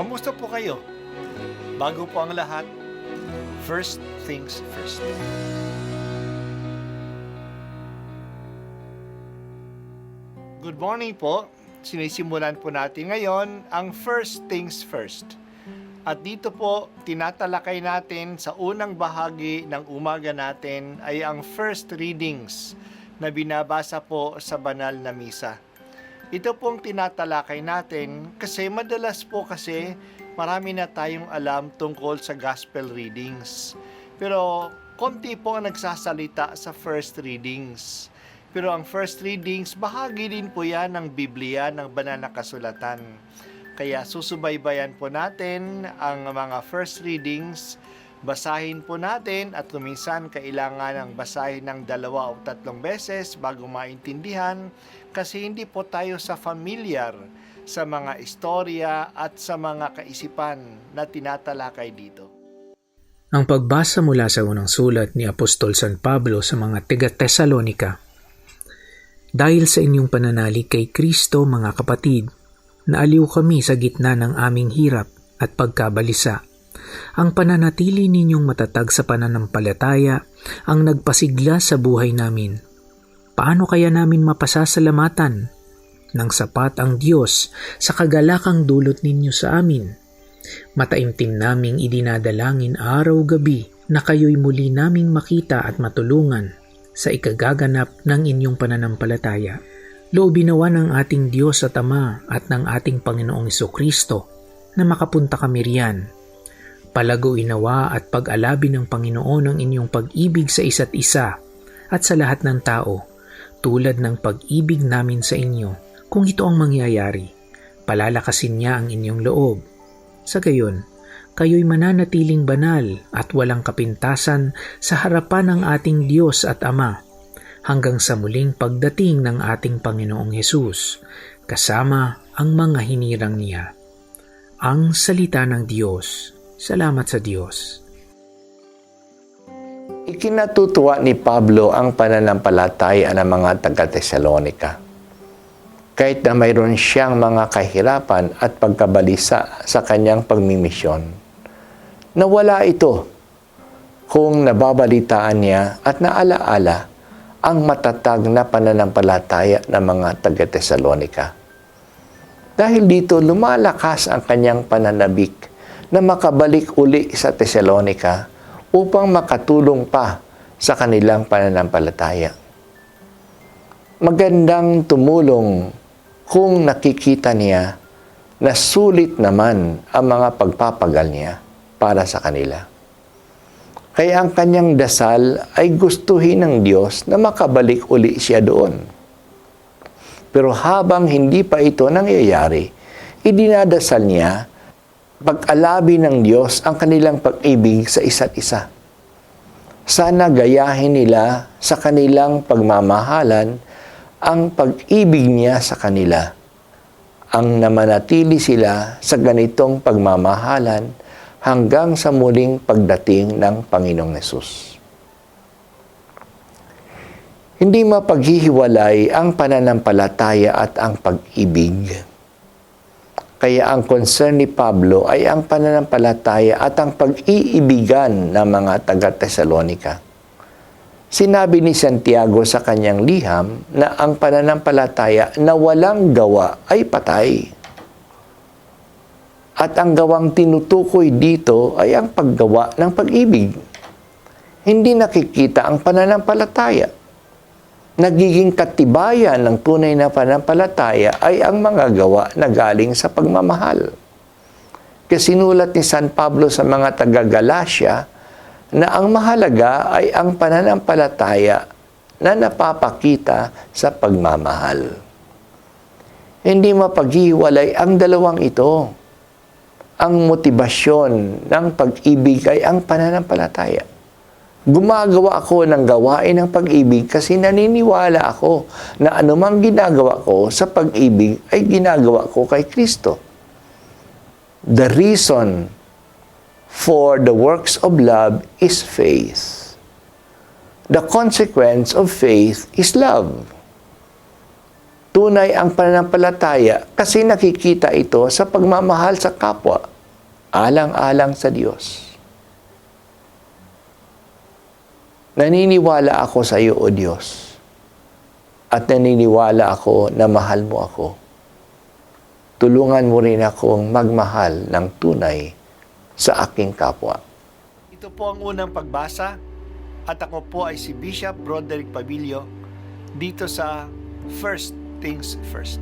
Kamusta po kayo? Bago po ang lahat, first things first. Good morning po. Sinisimulan po natin ngayon ang first things first. At dito po, tinatalakay natin sa unang bahagi ng umaga natin ay ang first readings na binabasa po sa banal na misa. Ito pong tinatalakay natin kasi madalas po kasi marami na tayong alam tungkol sa gospel readings. Pero konti po ang nagsasalita sa first readings. Pero ang first readings, bahagi din po yan ng Biblia, ng banal na kasulatan. Kaya susubaybayan po natin ang mga first readings, basahin po natin at kuminsan kailangan ng basahin ng 2 o 3 beses bago maintindihan kasi hindi po tayo familiar sa mga istorya at sa mga kaisipan na tinatalakay dito. Ang pagbasa mula sa unang sulat ni Apostol San Pablo sa mga taga-Tesalonika. Dahil sa inyong pananalig kay Kristo, mga kapatid, naaliw kami sa gitna ng aming hirap at pagkabalisa. Ang pananatili ninyong matatag sa pananampalataya ang nagpasigla sa buhay namin. Paano kaya namin mapasasalamatan ng sapat ang Diyos sa kagalakang dulot ninyo sa amin? Mataimtim naming idinadalangin araw-gabi na kayo'y muli naming makita at matulungan sa ikagaganap ng inyong pananampalataya. Loobin nawa ng ating Diyos at Ama at ng ating Panginoong Jesucristo na makapunta kami riyan. Palaguin nawa at pag-alabi ng Panginoon ang inyong pag-ibig sa isa't isa at sa lahat ng tao, tulad ng pag-ibig namin sa inyo. Kung ito ang mangyayari, palalakasin niya ang inyong loob. Sa gayon, kayo'y mananatiling banal at walang kapintasan sa harapan ng ating Diyos at Ama hanggang sa muling pagdating ng ating Panginoong Hesus, kasama ang mga hinirang niya. Ang salita ng Diyos. Salamat sa Diyos. Ikinatutuwa ni Pablo ang pananampalataya ng mga taga-Tesalonika. Kahit na mayroon siyang mga kahirapan at pagkabalisa sa kanyang pagmimisyon, nawala ito kung nababalitaan niya at naalaala ang matatag na pananampalataya ng mga taga-Tesalonika. Dahil dito, lumalakas ang kanyang pananabik na makabalik uli sa Tesalonika upang makatulong pa sa kanilang pananampalataya. Magandang tumulong kung nakikita niya na sulit naman ang mga pagpapagal niya para sa kanila. Kaya ang kanyang dasal ay gustuhin ng Diyos na makabalik uli siya doon. Pero habang hindi pa ito nangyayari, idinadasal niya pag-alabi ng Diyos ang kanilang pag-ibig sa isa't isa. Sana gayahin nila sa kanilang pagmamahalan ang pag-ibig niya sa kanila. Ang namanatili sila sa ganitong pagmamahalan hanggang sa muling pagdating ng Panginoong Hesus. Hindi mapaghihiwalay ang pananampalataya at ang pag-ibig. Kaya ang concern ni Pablo ay ang pananampalataya at ang pag-iibigan ng mga taga-Tesalonika. Sinabi ni Santiago sa kanyang liham na ang pananampalataya na walang gawa ay patay. At ang gawang tinutukoy dito ay ang paggawa ng pag-ibig. Hindi nakikita ang pananampalataya. Nagiging katibayan ng tunay na pananampalataya ay ang mga gawa na galing sa pagmamahal. Kasi sinulat ni San Pablo sa mga taga-Galacia na ang mahalaga ay ang pananampalataya na napapakita sa pagmamahal. Hindi mapaghiwalay ang dalawang ito. Ang motibasyon ng pag-ibig ay ang pananampalataya. Gumagawa ako ng gawain ng pag-ibig kasi naniniwala ako na anumang ginagawa ko sa pag-ibig ay ginagawa ko kay Kristo. The reason for the works of love is faith. The consequence of faith is love. Tunay ang pananampalataya kasi nakikita ito sa pagmamahal sa kapwa. alang-alang sa Diyos. Naniniwala ako sa iyo, O Diyos, at naniniwala ako na mahal mo ako. Tulungan mo rin akong magmahal ng tunay sa aking kapwa. Ito po ang unang pagbasa at ako po ay si Bishop Broderick Pabilio dito sa First Things First.